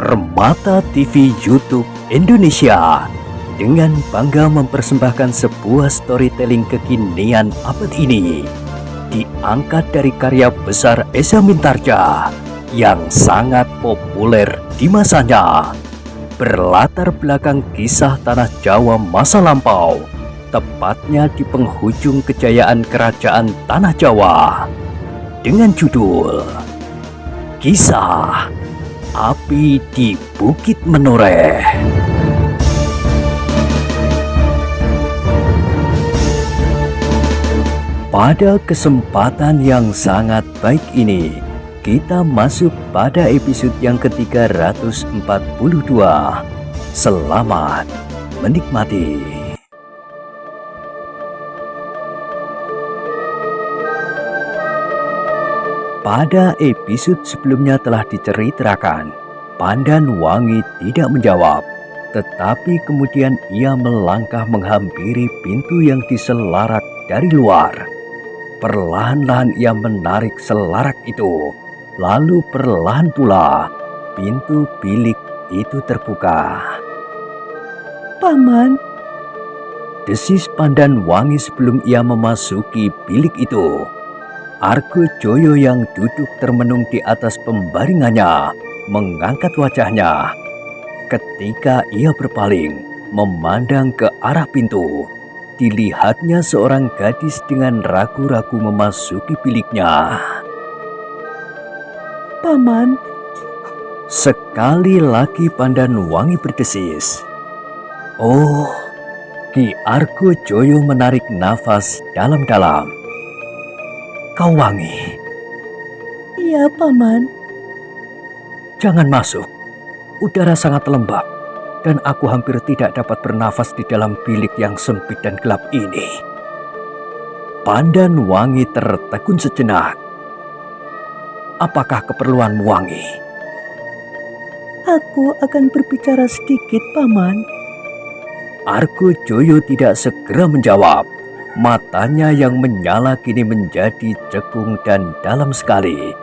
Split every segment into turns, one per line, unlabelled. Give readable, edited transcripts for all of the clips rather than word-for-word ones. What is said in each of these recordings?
Permata TV YouTube Indonesia dengan bangga mempersembahkan sebuah storytelling kekinian abad ini, diangkat dari karya besar Esa Mintarja yang sangat populer di masanya, berlatar belakang kisah tanah Jawa masa lampau, tepatnya di penghujung kejayaan kerajaan tanah Jawa, dengan judul Kisah Api di Bukit Menoreh. Pada kesempatan yang sangat baik ini, kita masuk pada episode yang ke-342. Selamat menikmati. Pada episode sebelumnya telah diceritakan, Pandan Wangi tidak menjawab, tetapi kemudian ia melangkah menghampiri pintu yang diselarak dari luar. Perlahan-lahan ia menarik selarak itu, lalu perlahan pula pintu bilik itu terbuka.
"Paman,"
desis Pandan Wangi sebelum ia memasuki bilik itu. Argojoyo yang duduk termenung di atas pembaringannya mengangkat wajahnya. Ketika ia berpaling memandang ke arah pintu, dilihatnya seorang gadis dengan ragu-ragu memasuki biliknya.
"Paman,"
sekali lagi Pandan Wangi berdesis. "Oh," Ki Argojoyo menarik nafas dalam-dalam. "Kau Wangi?"
"Iya, Paman."
"Jangan masuk. Udara sangat lembab dan aku hampir tidak dapat bernafas di dalam bilik yang sempit dan gelap ini." Pandan Wangi tertegun sejenak. "Apakah keperluanmu, Wangi?"
"Aku akan berbicara sedikit, Paman."
Argojoyo tidak segera menjawab. Matanya yang menyala kini menjadi cekung dan dalam sekali.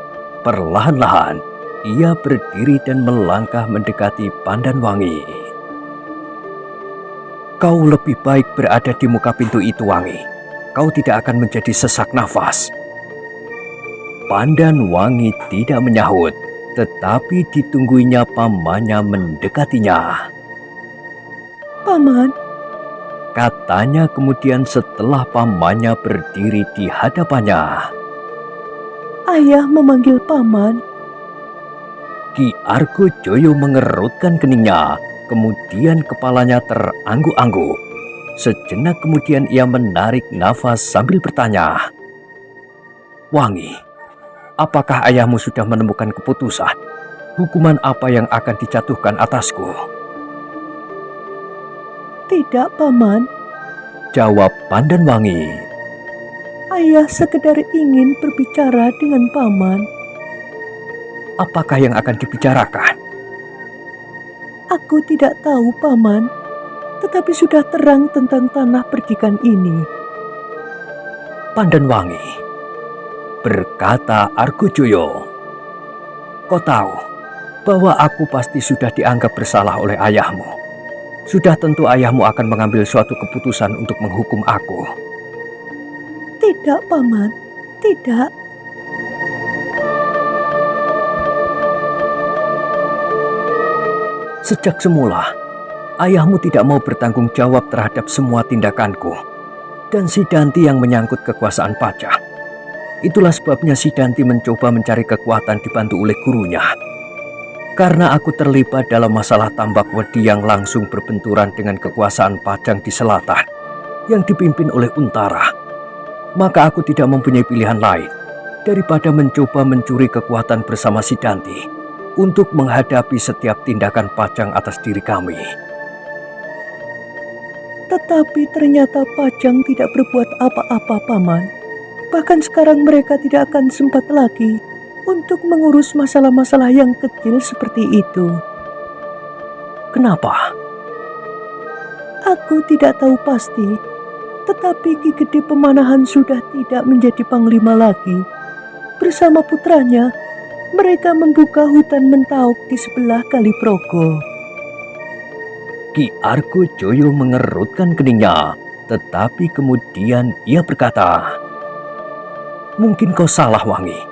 Perlahan-lahan ia berdiri dan melangkah mendekati Pandan Wangi. "Kau lebih baik berada di muka pintu itu, Wangi. Kau tidak akan menjadi sesak nafas." Pandan Wangi tidak menyahut, tetapi ditungguinya pamannya mendekatinya.
"Paman,"
katanya kemudian setelah pamannya berdiri di hadapannya.
"Ayah memanggil Paman."
Ki Argojoyo mengerutkan keningnya, kemudian kepalanya terangguk-angguk. Sejenak kemudian ia menarik nafas sambil bertanya, "Wangi, apakah ayahmu sudah menemukan keputusan? Hukuman apa yang akan dijatuhkan atasku?"
"Tidak, Paman.
jawab Pandan Wangi.
Ayah sekedar ingin berbicara dengan Paman."
"Apakah yang akan dibicarakan?"
"Aku tidak tahu, Paman. Tetapi sudah terang tentang tanah perdikan ini."
"Pandan Wangi," berkata Argojoyo, "kau tahu bahwa aku pasti sudah dianggap bersalah oleh ayahmu. Sudah tentu ayahmu akan mengambil suatu keputusan untuk menghukum aku."
"Tidak, Paman. Tidak."
"Sejak semula, ayahmu tidak mau bertanggung jawab terhadap semua tindakanku dan Sidanti yang menyangkut kekuasaan pajak. Itulah sebabnya Sidanti mencoba mencari kekuatan dibantu oleh gurunya. Karena aku terlibat dalam masalah tambak wedi yang langsung berbenturan dengan kekuasaan Pajang di selatan yang dipimpin oleh Untara, maka aku tidak mempunyai pilihan lain daripada mencoba mencuri kekuatan bersama Sidanti untuk menghadapi setiap tindakan Pajang atas diri kami."
"Tetapi ternyata Pajang tidak berbuat apa-apa, Paman. Bahkan sekarang mereka tidak akan sempat lagi untuk mengurus masalah-masalah yang kecil seperti itu."
"Kenapa?"
"Aku tidak tahu pasti. Tetapi Ki Gede Pemanahan sudah tidak menjadi panglima lagi. Bersama putranya, Mereka membuka hutan Mentauk di sebelah Kali Progo.
Ki Argo Joyo mengerutkan keningnya, tetapi kemudian ia berkata, "Mungkin kau salah, Wangi.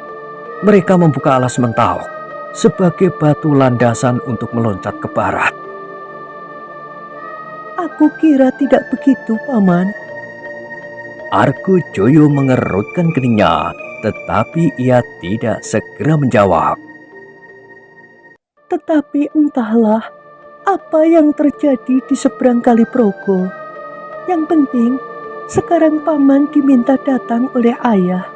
Mereka membuka alas Mentauk sebagai batu landasan untuk meloncat ke barat."
Aku kira tidak begitu, Paman.
Argo Joyo mengerutkan keningnya, tetapi ia tidak segera menjawab.
Tetapi entahlah apa yang terjadi di seberang Kali Progo. Yang penting, sekarang Paman diminta datang oleh Ayah.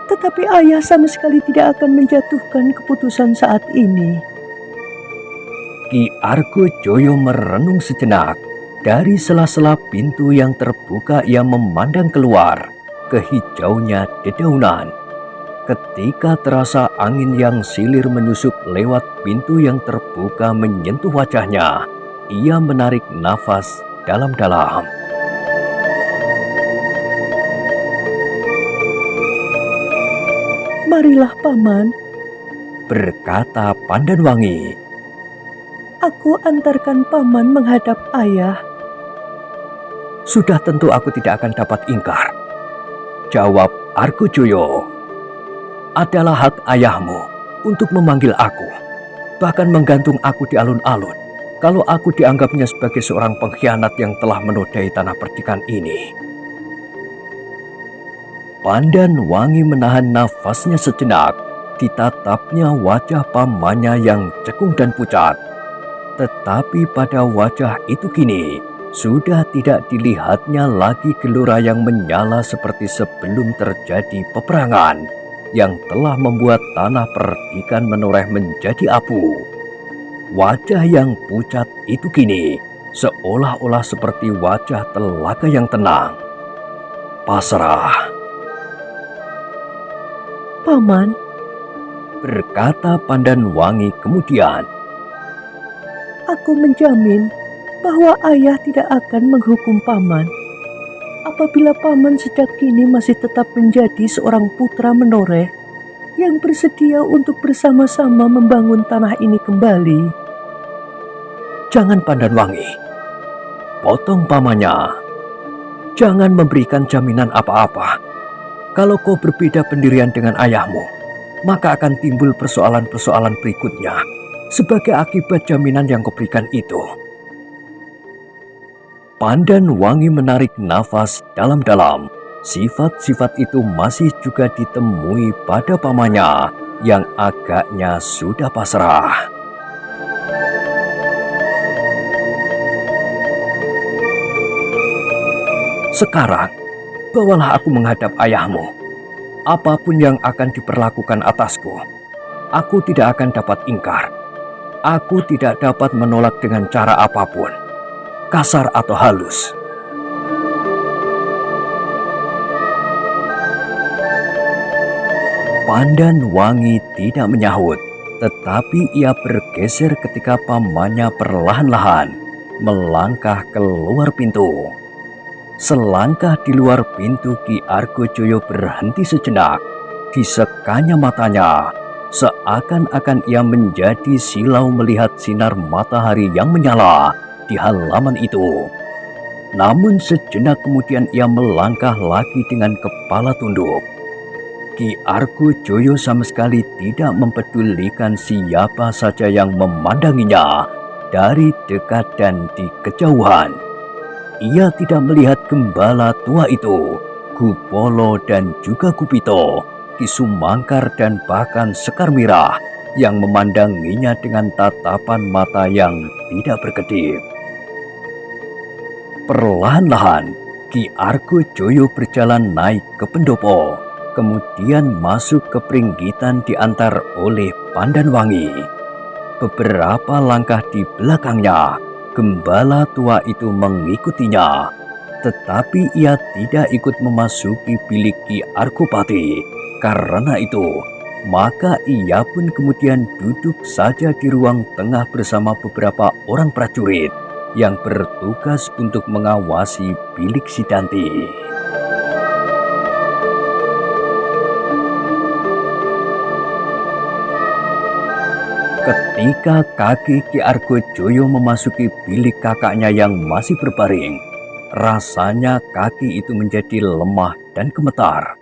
Tetapi Ayah sama sekali tidak akan menjatuhkan keputusan saat ini.
Ki Argo Joyo merenung sejenak. Dari sela-sela pintu yang terbuka ia memandang keluar ke hijaunya dedaunan. Ketika terasa angin yang silir menyusup lewat pintu yang terbuka menyentuh wajahnya, ia menarik nafas dalam-dalam.
Marilah, Paman,
berkata Pandanwangi.
Aku antarkan Paman menghadap Ayah.
Sudah tentu aku tidak akan dapat ingkar, jawab Argo Joyo. Adalah hak ayahmu untuk memanggil aku, bahkan menggantung aku di alun-alun, kalau aku dianggapnya sebagai seorang pengkhianat yang telah menodai tanah perdikan ini. Pandanwangi menahan nafasnya sejenak, ditatapnya wajah pamannya yang cekung dan pucat. Tetapi pada wajah itu kini sudah tidak dilihatnya lagi gelora yang menyala seperti sebelum terjadi peperangan yang telah membuat tanah perdikan menoreh menjadi abu. Wajah yang pucat itu kini seolah-olah seperti wajah telaga yang tenang, pasrah.
Paman,
berkata Pandanwangi kemudian,
aku menjamin bahwa Ayah tidak akan menghukum Paman. Apabila Paman sejak kini masih tetap menjadi seorang putra menoreh yang bersedia untuk bersama-sama membangun tanah ini kembali.
Jangan, Pandanwangi, potong pamannya. Jangan memberikan jaminan apa-apa. Kalau kau berbeda pendirian dengan ayahmu, maka akan timbul persoalan-persoalan berikutnya sebagai akibat jaminan yang kau berikan itu. Pandanwangi menarik nafas dalam-dalam. Sifat-sifat itu masih juga ditemui pada pamannya yang agaknya sudah pasrah. Sekarang, bawalah aku menghadap ayahmu. Apapun yang akan diperlakukan atasku, aku tidak akan dapat ingkar. Aku tidak dapat menolak dengan cara apapun, kasar atau halus. Pandanwangi tidak menyahut, tetapi ia bergeser ketika pamannya perlahan-lahan melangkah keluar pintu. Selangkah di luar pintu, Ki Argo Joyo berhenti sejenak. Disekanya matanya, seakan-akan ia menjadi silau melihat sinar matahari yang menyala di halaman itu. Namun sejenak kemudian ia melangkah lagi dengan kepala tunduk. Ki Argo Joyo sama sekali tidak mempedulikan siapa saja yang memandanginya dari dekat dan di kejauhan. Ia tidak melihat gembala tua itu, Gupolo dan juga Gupito, Ki Sumangkar dan bahkan Sekar Mirah yang memandanginya dengan tatapan mata yang tidak berkedip. Perlahan-lahan, Ki Argo Joyo berjalan naik ke pendopo, kemudian masuk ke peringgitan diantar oleh Pandanwangi. Beberapa langkah di belakangnya, gembala tua itu mengikutinya, tetapi ia tidak ikut memasuki bilik Ki Argopati. Karena itu, maka ia pun kemudian duduk saja di ruang tengah bersama beberapa orang prajurit yang bertugas untuk mengawasi bilik Sidanti. Ketika kaki Ki Argojoyo memasuki bilik kakaknya yang masih berbaring, rasanya kaki itu menjadi lemah dan gemetar.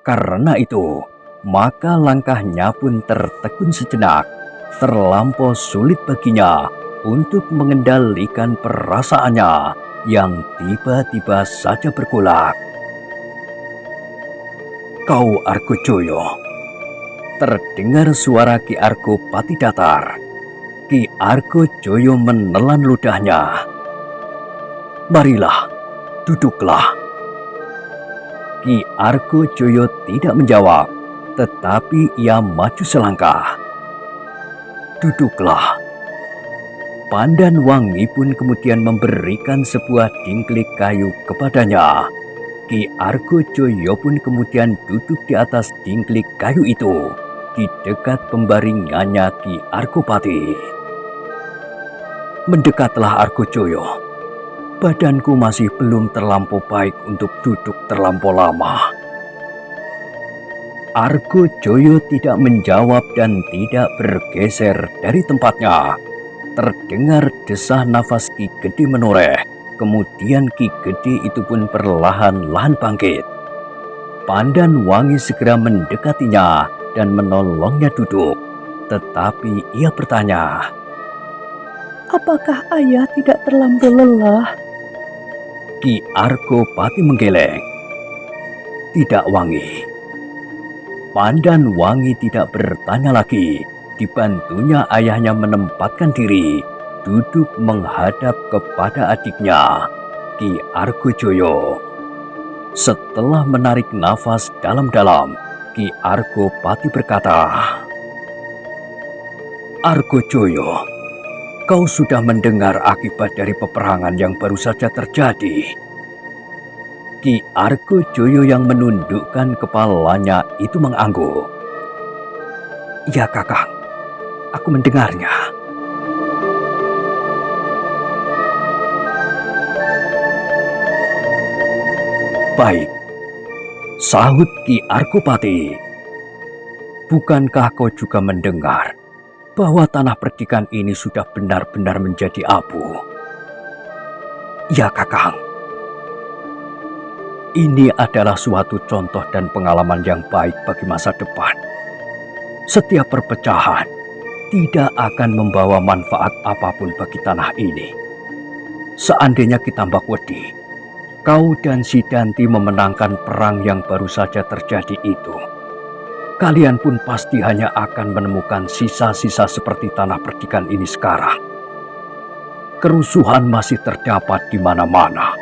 Karena itu, maka langkahnya pun tertegun sejenak. Terlampau sulit baginya untuk mengendalikan perasaannya yang tiba-tiba saja bergolak. "Kau Argojoyo?" Terdengar suara Ki Argo Pati datar. Ki Argojoyo menelan ludahnya. "Marilah, duduklah." Ki Argojoyo tidak menjawab, tetapi ia maju selangkah. "Duduklah." Pandan Wangi pun kemudian memberikan sebuah dingklik kayu kepadanya. Ki Argojoyo pun kemudian duduk di atas dingklik kayu itu, di dekat pembaringannya Ki Argopati. "Mendekatlah Argojoyo. Badanku masih belum terlampau baik untuk duduk terlampau lama." Argojoyo tidak menjawab dan tidak bergeser dari tempatnya. Terdengar desah nafas Ki Gede menoreh. Kemudian Ki Gede itu pun perlahan-lahan bangkit. Pandan Wangi segera mendekatinya dan menolongnya duduk. Tetapi ia bertanya,
Apakah ayah tidak terlampau lelah?
Ki Argopati menggeleng. "Tidak, Wangi." Pandan Wangi tidak bertanya lagi. Dibantunya ayahnya menempatkan diri, duduk menghadap kepada adiknya, Ki Argojoyo. Setelah menarik nafas dalam-dalam, Ki Argopati berkata, "Argojoyo, kau sudah mendengar akibat dari peperangan yang baru saja terjadi." Ki Argojoyo yang menundukkan kepalanya itu mengangguk. "Ya Kakang, aku mendengarnya." "Baik," sahut Ki Argopati. "Bukankah kau juga mendengar bahwa tanah perdikan ini sudah benar-benar menjadi abu?" "Ya Kakang." "Ini adalah suatu contoh dan pengalaman yang baik bagi masa depan. Setiap perpecahan tidak akan membawa manfaat apapun bagi tanah ini. Seandainya Ki Tambak Wedi, kau dan si Danti memenangkan perang yang baru saja terjadi itu, kalian pun pasti hanya akan menemukan sisa-sisa seperti tanah perdikan ini sekarang. Kerusuhan masih terdapat di mana-mana.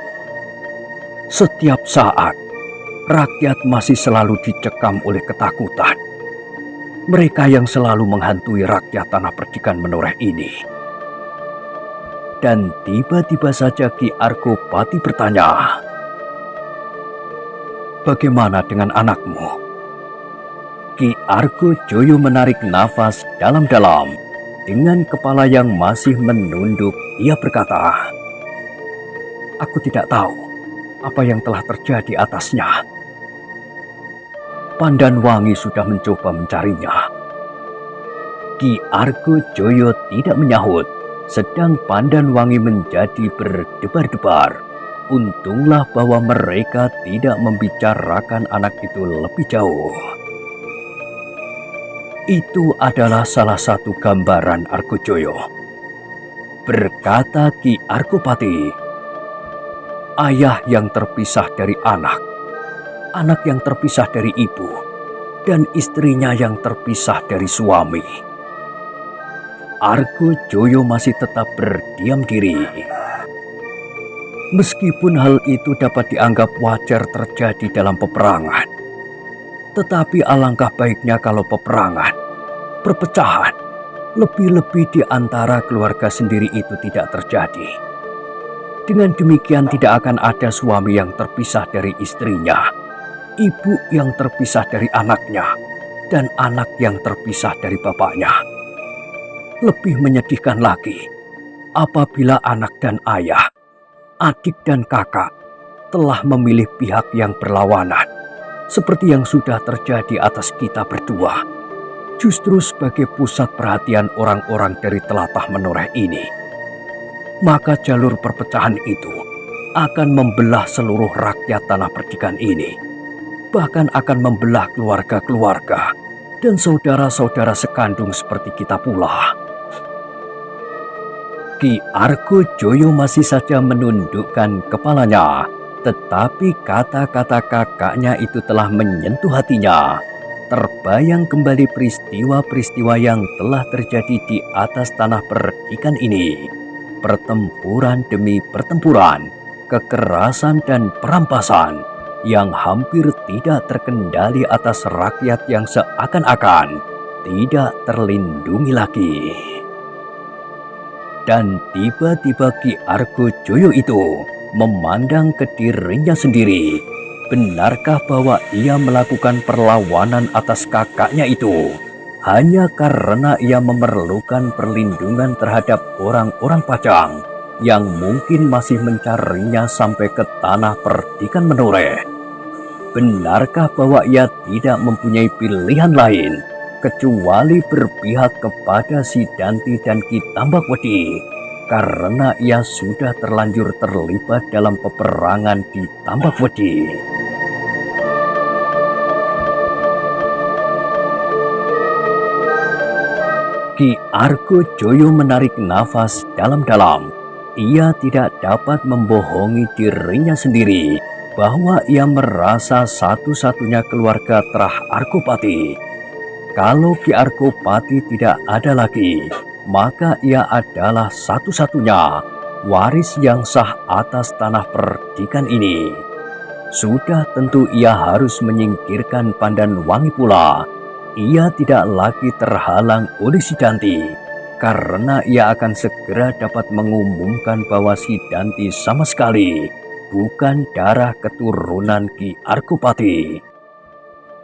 Setiap saat, rakyat masih selalu dicekam oleh ketakutan. Mereka yang selalu menghantui rakyat tanah perdikan menoreh ini." Dan tiba-tiba saja Ki Argopati bertanya, "Bagaimana dengan anakmu?" Ki Argojoyo menarik nafas dalam-dalam. Dengan kepala yang masih menunduk, ia berkata, "Aku tidak tahu apa yang telah terjadi atasnya. Pandan Wangi sudah mencoba mencarinya." Ki Argojoyo tidak menyahut, sedang Pandan Wangi menjadi berdebar-debar. Untunglah bahwa mereka tidak membicarakan anak itu lebih jauh. "Itu adalah salah satu gambaran Argojoyo," berkata Ki Argopati. "Ayah yang terpisah dari anak, anak yang terpisah dari ibu, dan istrinya yang terpisah dari suami." Argojoyo masih tetap berdiam diri. Meskipun hal itu dapat dianggap wajar terjadi dalam peperangan, tetapi alangkah baiknya kalau peperangan, perpecahan, lebih-lebih di antara keluarga sendiri itu tidak terjadi. Dengan demikian tidak akan ada suami yang terpisah dari istrinya, ibu yang terpisah dari anaknya, dan anak yang terpisah dari bapaknya. Lebih menyedihkan lagi, apabila anak dan ayah, adik dan kakak telah memilih pihak yang berlawanan, seperti yang sudah terjadi atas kita berdua. justru sebagai pusat perhatian orang-orang dari telatah Menoreh ini, maka jalur perpecahan itu akan membelah seluruh rakyat tanah perdikan ini, bahkan akan membelah keluarga-keluarga dan saudara-saudara sekandung seperti kita pula. Ki Argo Joyo masih saja menundukkan kepalanya, tetapi kata-kata kakaknya itu telah menyentuh hatinya. Terbayang kembali peristiwa-peristiwa yang telah terjadi di atas tanah perdikan ini. Pertempuran demi pertempuran, kekerasan dan perampasan yang hampir tidak terkendali atas rakyat yang seakan-akan tidak terlindungi lagi. Dan tiba-tiba Ki Argo Joyo itu memandang ke dirinya sendiri. Benarkah bahwa ia melakukan perlawanan atas kakaknya itu hanya karena ia memerlukan perlindungan terhadap orang-orang Pajang yang mungkin masih mencarinya sampai ke tanah perdikan Menoreh? Benarkah bahwa ia tidak mempunyai pilihan lain kecuali berpihak kepada Si Danti dan Ki Tambakwedi karena ia sudah terlanjur terlibat dalam peperangan di Tambakwedi? Ki Argo Joyo menarik nafas dalam-dalam. Ia tidak dapat membohongi dirinya sendiri bahwa ia merasa satu-satunya keluarga Trah Argopati. Kalau Ki Argopati tidak ada lagi, maka ia adalah satu-satunya waris yang sah atas tanah perdikan ini. Sudah tentu ia harus menyingkirkan Pandanwangi pula. Ia tidak lagi terhalang oleh Si Danti, karena ia akan segera dapat mengumumkan bahwa Si Danti sama sekali bukan darah keturunan Ki Argopati.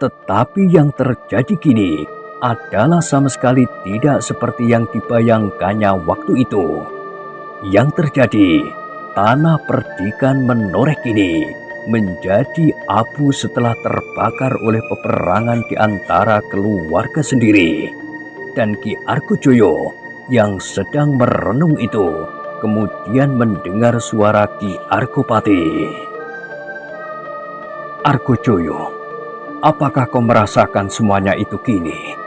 Tetapi yang terjadi kini adalah sama sekali tidak seperti yang dibayangkannya waktu itu. Yang terjadi, tanah perdikan Menoreh kini menjadi abu setelah terbakar oleh peperangan di antara keluarga sendiri. Dan Ki Argo Joyo yang sedang merenung itu kemudian mendengar suara Ki Argopati. Argo Joyo, apakah kau merasakan semuanya itu kini?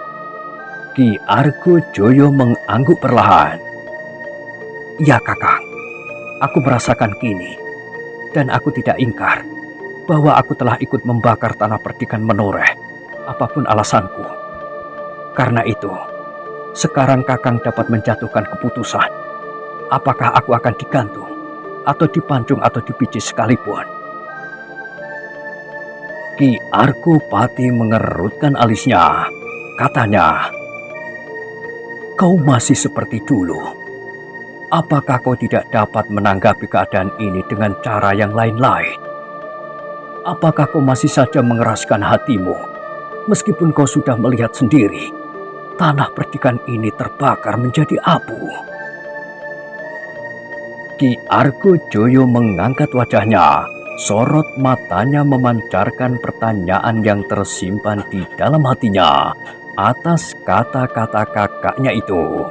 Ki Argo Joyo mengangguk perlahan. Ya Kakang, aku merasakan kini. Dan aku tidak ingkar bahwa aku telah ikut membakar tanah perdikan Menoreh, apapun alasanku. Karena itu, sekarang Kakang dapat menjatuhkan keputusan. Apakah aku akan digantung, atau dipancung, atau dipijis sekalipun? Ki Argopati mengerutkan alisnya. Katanya, kau masih seperti dulu. Apakah kau tidak dapat menanggapi keadaan ini dengan cara yang lain-lain? Apakah kau masih saja mengeraskan hatimu, meskipun kau sudah melihat sendiri tanah perdikan ini terbakar menjadi abu? Ki Argo Joyo mengangkat wajahnya, sorot matanya memancarkan pertanyaan yang tersimpan di dalam hatinya atas kata-kata kakaknya itu.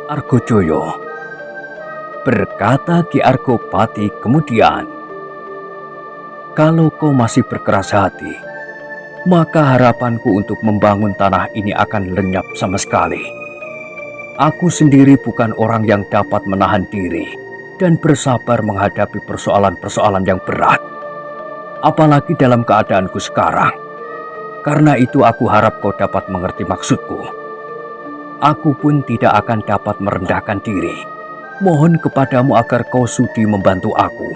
Argo Joyo, berkata Ki Argopati kemudian, kalau kau masih berkeras hati, maka harapanku untuk membangun tanah ini akan lenyap sama sekali. Aku sendiri bukan orang yang dapat menahan diri dan bersabar menghadapi persoalan-persoalan yang berat, apalagi dalam keadaanku sekarang. Karena itu aku harap kau dapat mengerti maksudku. Aku pun tidak akan dapat merendahkan diri. Mohon kepadamu agar kau sudi membantu aku.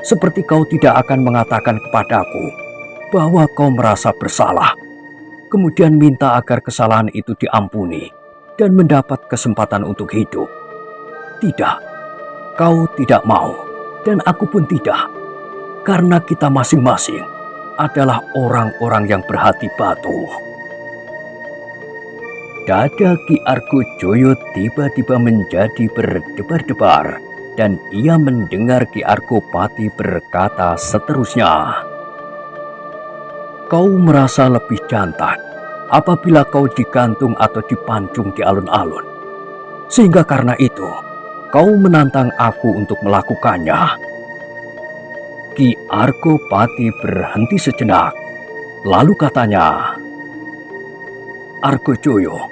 Seperti kau tidak akan mengatakan kepadaku bahwa kau merasa bersalah, kemudian minta agar kesalahan itu diampuni dan mendapat kesempatan untuk hidup. Tidak, kau tidak mau, dan aku pun tidak. Karena kita masing-masing adalah orang-orang yang berhati batu. Dada Ki Argo Joyo tiba-tiba menjadi berdebar-debar dan ia mendengar Ki Argopati berkata seterusnya, kau merasa lebih jantan apabila kau digantung atau dipancung di alun-alun. Sehingga karena itu, kau menantang aku untuk melakukannya. Ki Argopati berhenti sejenak, lalu katanya, Argojoyo,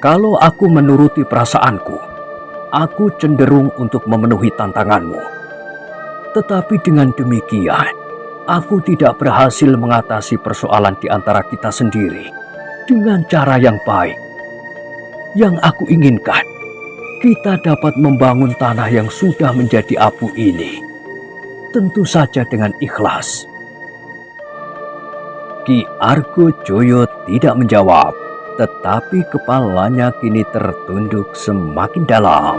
kalau aku menuruti perasaanku, aku cenderung untuk memenuhi tantanganmu. Tetapi dengan demikian, aku tidak berhasil mengatasi persoalan di antara kita sendiri dengan cara yang baik. Yang aku inginkan, kita dapat membangun tanah yang sudah menjadi abu ini, tentu saja dengan ikhlas. Ki Argojoyo tidak menjawab, tetapi kepalanya kini tertunduk semakin dalam.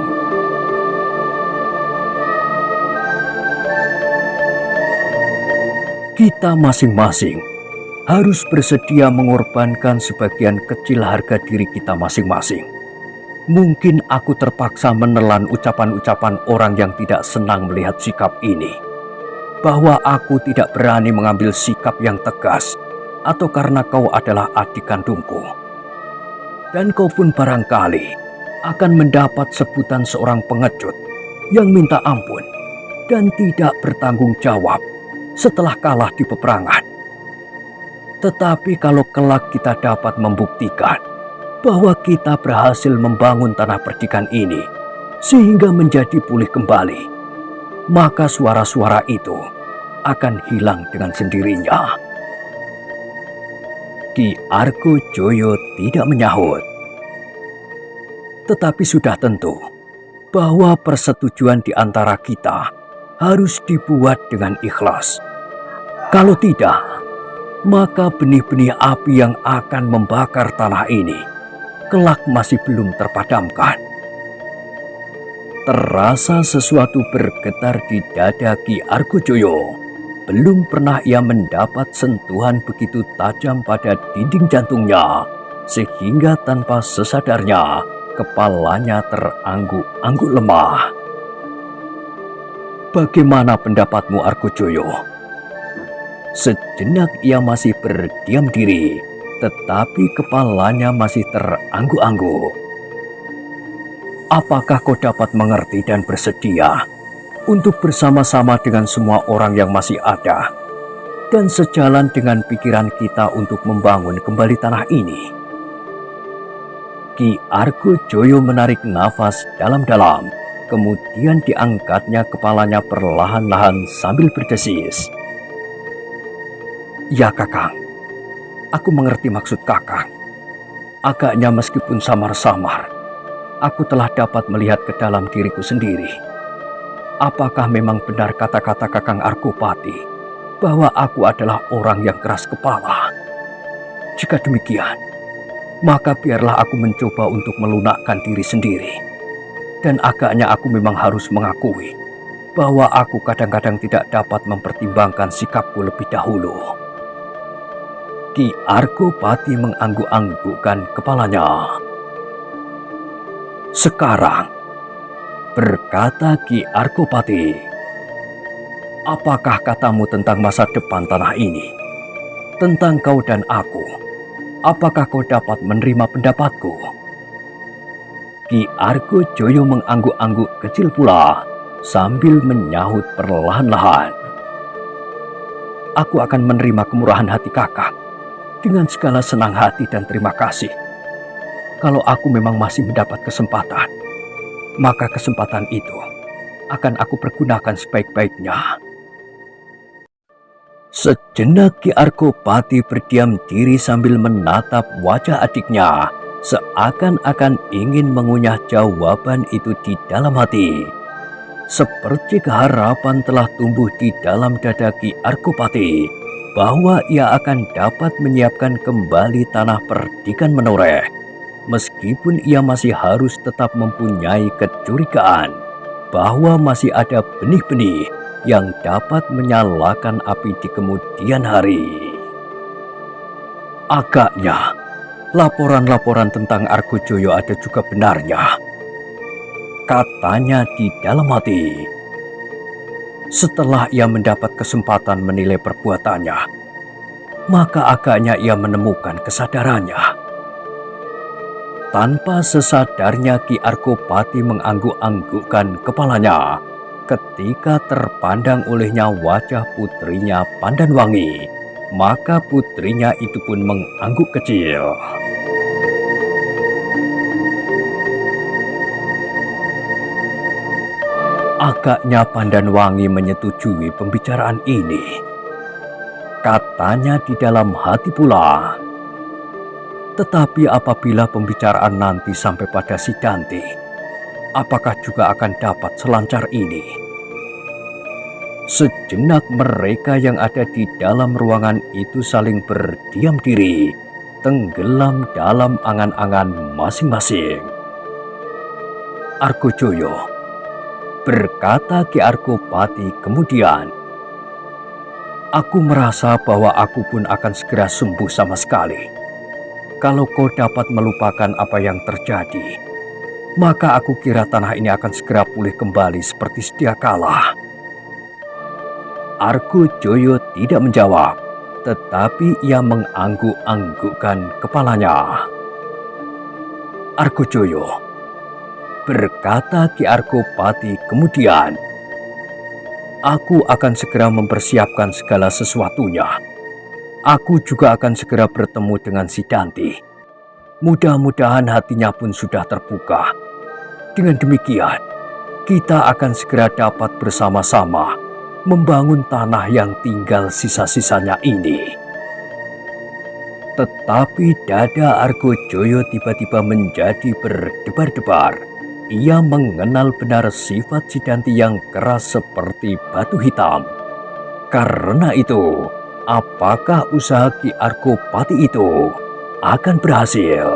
Kita masing-masing harus bersedia mengorbankan sebagian kecil harga diri kita masing-masing. Mungkin aku terpaksa menelan ucapan-ucapan orang yang tidak senang melihat sikap ini, bahwa aku tidak berani mengambil sikap yang tegas, atau karena kau adalah adik kandungku. Dan kau pun barangkali akan mendapat sebutan seorang pengecut yang minta ampun dan tidak bertanggung jawab setelah kalah di peperangan. Tetapi kalau kelak kita dapat membuktikan bahwa kita berhasil membangun tanah perdikan ini sehingga menjadi pulih kembali, maka suara-suara itu akan hilang dengan sendirinya. Ki Argojoyo tidak menyahut. Tetapi sudah tentu bahwa persetujuan di antara kita harus dibuat dengan ikhlas. Kalau tidak, maka benih-benih api yang akan membakar tanah ini kelak masih belum terpadamkan. Terasa sesuatu bergetar di dada Ki Argojoyo. Belum pernah ia mendapat sentuhan begitu tajam pada dinding jantungnya, sehingga tanpa sesadarnya kepalanya terangguk-angguk lemah. Bagaimana pendapatmu, Argojoyo? Sejenak ia masih berdiam diri, tetapi kepalanya masih terangguk-angguk. Apakah kau dapat mengerti dan bersedia untuk bersama-sama dengan semua orang yang masih ada dan sejalan dengan pikiran kita untuk membangun kembali tanah ini? Ki Argojoyo menarik nafas dalam-dalam. Kemudian diangkatnya kepalanya perlahan-lahan sambil berdesis. Ya Kakang, aku mengerti maksud Kakang. Agaknya meskipun samar-samar, aku telah dapat melihat ke dalam diriku sendiri. Apakah memang benar kata-kata Kakang Argopati bahwa aku adalah orang yang keras kepala? Jika demikian, maka biarlah aku mencoba untuk melunakkan diri sendiri. Dan agaknya aku memang harus mengakui bahwa aku kadang-kadang tidak dapat mempertimbangkan sikapku lebih dahulu. Ki Argopati mengangguk-anggukkan kepalanya. Sekarang, berkata Ki Argopati, apakah katamu tentang masa depan tanah ini? Tentang kau dan aku, apakah kau dapat menerima pendapatku? Ki Argojoyo mengangguk-angguk kecil pula sambil menyahut perlahan-lahan. Aku akan menerima kemurahan hati Kakang dengan segala senang hati dan terima kasih. Kalau aku memang masih mendapat kesempatan, maka kesempatan itu akan aku pergunakan sebaik-baiknya. Sejenak Ki Argopati berdiam diri sambil menatap wajah adiknya, seakan-akan ingin mengunyah jawaban itu di dalam hati. Seperti keharapan telah tumbuh di dalam dada Ki Argopati bahwa ia akan dapat menyiapkan kembali tanah perdikan Menoreh, meskipun ia masih harus tetap mempunyai kecurigaan bahwa masih ada benih-benih yang dapat menyalakan api di kemudian hari. Agaknya laporan-laporan tentang Argojoyo ada juga benarnya, katanya di dalam hati. Setelah ia mendapat kesempatan menilai perbuatannya, maka agaknya ia menemukan kesadarannya. Tanpa sesadarnya Ki Arkopati mengangguk-anggukkan kepalanya ketika terpandang olehnya wajah putrinya Pandanwangi. Maka putrinya itu pun mengangguk kecil. Agaknya Pandanwangi menyetujui pembicaraan ini. Katanya di dalam hati pula, tetapi apabila pembicaraan nanti sampai pada Sidanti, apakah juga akan dapat selancar ini? Sejenak mereka yang ada di dalam ruangan itu saling berdiam diri, tenggelam dalam angan-angan masing-masing. Argojoyo, berkata Ki Arkopati kemudian, aku merasa bahwa aku pun akan segera sembuh sama sekali. Kalau kau dapat melupakan apa yang terjadi, maka aku kira tanah ini akan segera pulih kembali seperti sedia kala. Argojoyo tidak menjawab, tetapi ia mengangguk-anggukkan kepalanya. Argojoyo, berkata Ki Arkopati kemudian, aku akan segera mempersiapkan segala sesuatunya. Aku juga akan segera bertemu dengan Sidanti. Mudah-mudahan hatinya pun sudah terbuka. Dengan demikian, kita akan segera dapat bersama-sama membangun tanah yang tinggal sisa-sisanya ini. Tetapi dada Argojoyo tiba-tiba menjadi berdebar-debar. Ia mengenal benar sifat Sidanti yang keras seperti batu hitam. Karena itu, apakah usaha Ki Arkopati itu akan berhasil?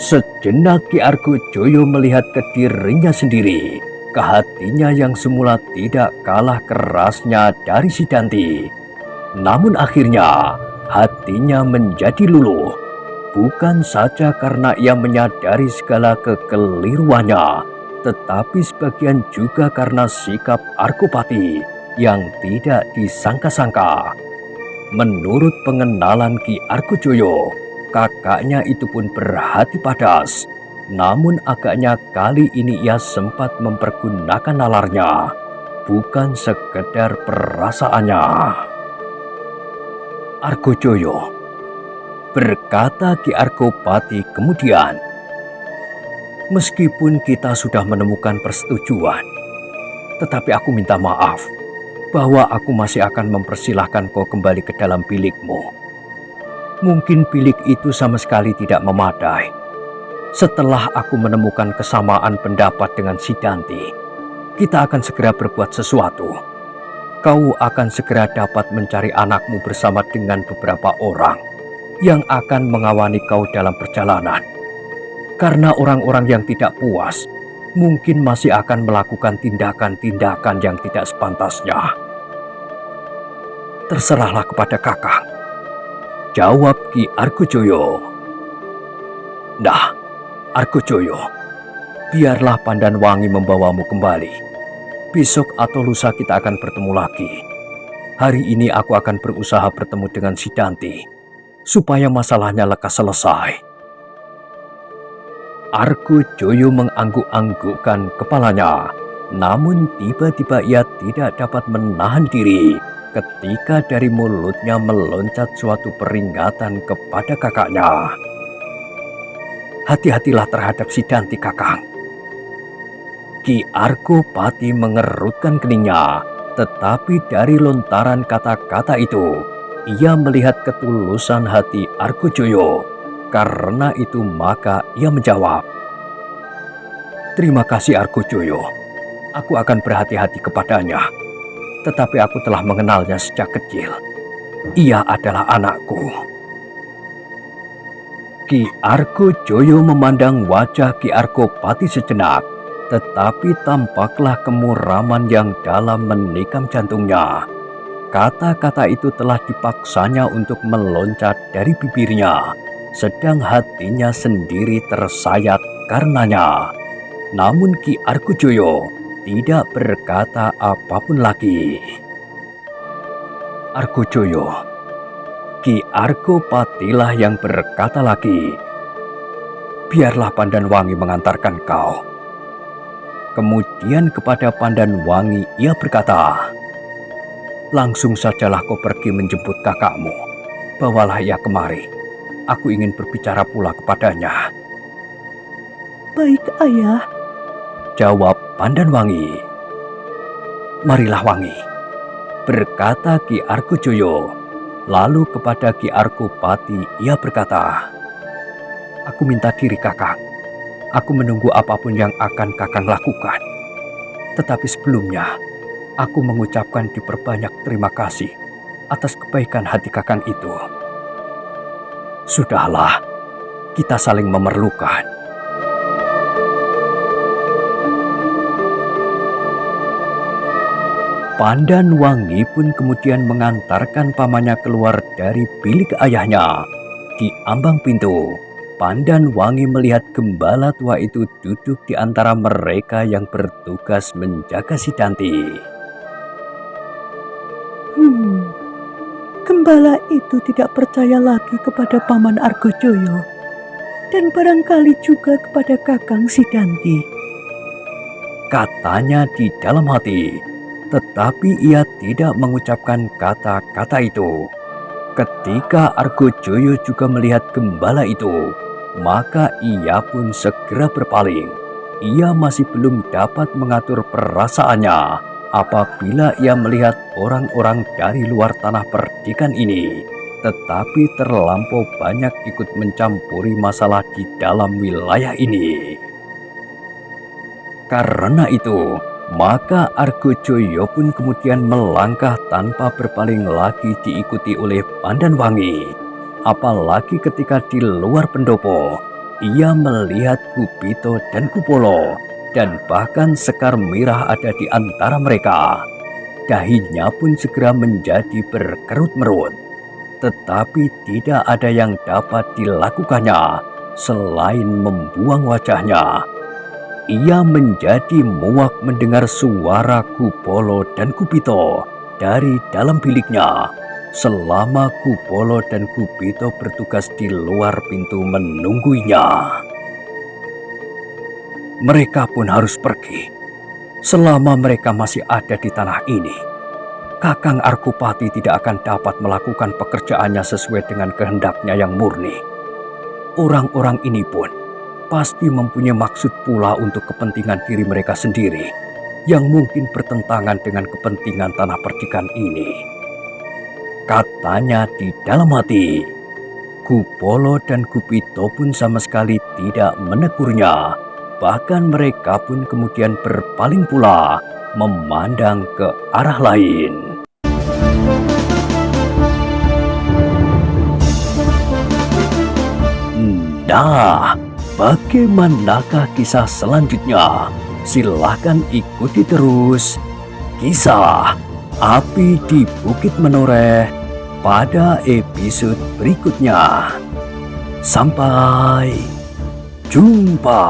Sejenak Ki Argojoyo melihat ke dirinya sendiri, ke hatinya yang semula tidak kalah kerasnya dari Sidanti. Namun akhirnya hatinya menjadi luluh, bukan saja karena ia menyadari segala kekeliruannya, tetapi sebagian juga karena sikap Arkopati yang tidak disangka-sangka. Menurut pengenalan Ki Argojoyo, kakaknya itu pun berhati padas. Namun agaknya kali ini ia sempat mempergunakan nalarnya, bukan sekedar perasaannya. Argojoyo, berkata Ki Arkopati kemudian, meskipun kita sudah menemukan persetujuan, tetapi aku minta maaf bahwa aku masih akan mempersilahkan kau kembali ke dalam bilikmu. Mungkin bilik itu sama sekali tidak memadai. Setelah aku menemukan kesamaan pendapat dengan Sidanti, kita akan segera berbuat sesuatu. Kau akan segera dapat mencari anakmu bersama dengan beberapa orang yang akan mengawani kau dalam perjalanan. Karena orang-orang yang tidak puas mungkin masih akan melakukan tindakan-tindakan yang tidak sepantasnya. Terserahlah kepada kakak, jawab Ki Argojoyo. Nah, Argojoyo, biarlah Pandanwangi membawamu kembali. Besok atau lusa kita akan bertemu lagi. Hari ini aku akan berusaha bertemu dengan Sidanti, supaya masalahnya lekas selesai. Argojoyo mengangguk-anggukkan kepalanya, namun tiba-tiba ia tidak dapat menahan diri ketika dari mulutnya meloncat suatu peringatan kepada kakaknya. Hati-hatilah terhadap Sidanti, kakang. Ki Arkopati mengerutkan keningnya, tetapi dari lontaran kata-kata itu, ia melihat ketulusan hati Argojoyo. Karena itu maka ia menjawab, terima kasih Argojoyo, aku akan berhati-hati kepadanya. Tetapi aku telah mengenalnya sejak kecil. Ia adalah anakku. Ki Argojoyo memandang wajah Ki Arkopati sejenak, tetapi tampaklah kemuraman yang dalam menikam jantungnya. Kata-kata itu telah dipaksanya untuk meloncat dari bibirnya, sedang hatinya sendiri tersayat karenanya. Namun Ki Argojoyo tidak berkata apapun lagi. Argojoyo, Ki Argopatilah yang berkata lagi, "Biarlah Pandanwangi mengantarkan kau." Kemudian kepada Pandanwangi ia berkata, "Langsung sajalah kau pergi menjemput kakakmu. Bawalah ia kemari. Aku ingin berbicara pula kepadanya."
Baik, Ayah.
Jawab Pandanwangi. "Marilah Wangi," berkata Ki Argojoyo. Lalu kepada Ki Argopati ia berkata, "Aku minta diri kakang. Aku menunggu apapun yang akan kakang lakukan. Tetapi sebelumnya, aku mengucapkan diperbanyak terima kasih atas kebaikan hati kakang itu. Sudahlah, kita saling memerlukan." Pandanwangi pun kemudian mengantarkan pamannya keluar dari bilik ayahnya. Di ambang pintu, Pandanwangi melihat gembala tua itu duduk di antara mereka yang bertugas menjaga Sidanti.
Gembala itu tidak percaya lagi kepada Paman Argojoyo dan barangkali juga kepada Kakang Sidanti,
katanya di dalam hati. Tetapi ia tidak mengucapkan kata-kata itu. Ketika Argojoyo juga melihat gembala itu, maka ia pun segera berpaling. Ia masih belum dapat mengatur perasaannya apabila ia melihat orang-orang dari luar tanah perdikan ini, tetapi terlampau banyak ikut mencampuri masalah di dalam wilayah ini. Karena itu, maka Argojoyo pun kemudian melangkah tanpa berpaling lagi diikuti oleh Pandanwangi. Apalagi ketika di luar pendopo, ia melihat Kupito dan Kupolo, dan bahkan Sekar Mirah ada di antara mereka. Dahinya pun segera menjadi berkerut-merut. Tetapi tidak ada yang dapat dilakukannya selain membuang wajahnya. Ia menjadi muak mendengar suara Kupolo dan Kupito dari dalam biliknya, selama Kupolo dan Kupito bertugas di luar pintu menungguinya. Mereka pun harus pergi. Selama mereka masih ada di tanah ini, Kakang Argopati tidak akan dapat melakukan pekerjaannya sesuai dengan kehendaknya yang murni. Orang-orang ini pun pasti mempunyai maksud pula untuk kepentingan diri mereka sendiri yang mungkin bertentangan dengan kepentingan tanah perdikan ini, katanya di dalam hati. Kupolo dan Kupito pun sama sekali tidak menegurnya. Bahkan mereka pun kemudian berpaling pula memandang ke arah lain. Nah, bagaimanakah kisah selanjutnya? Silahkan ikuti terus kisah Api di Bukit Menoreh pada episode berikutnya. Sampai jumpa.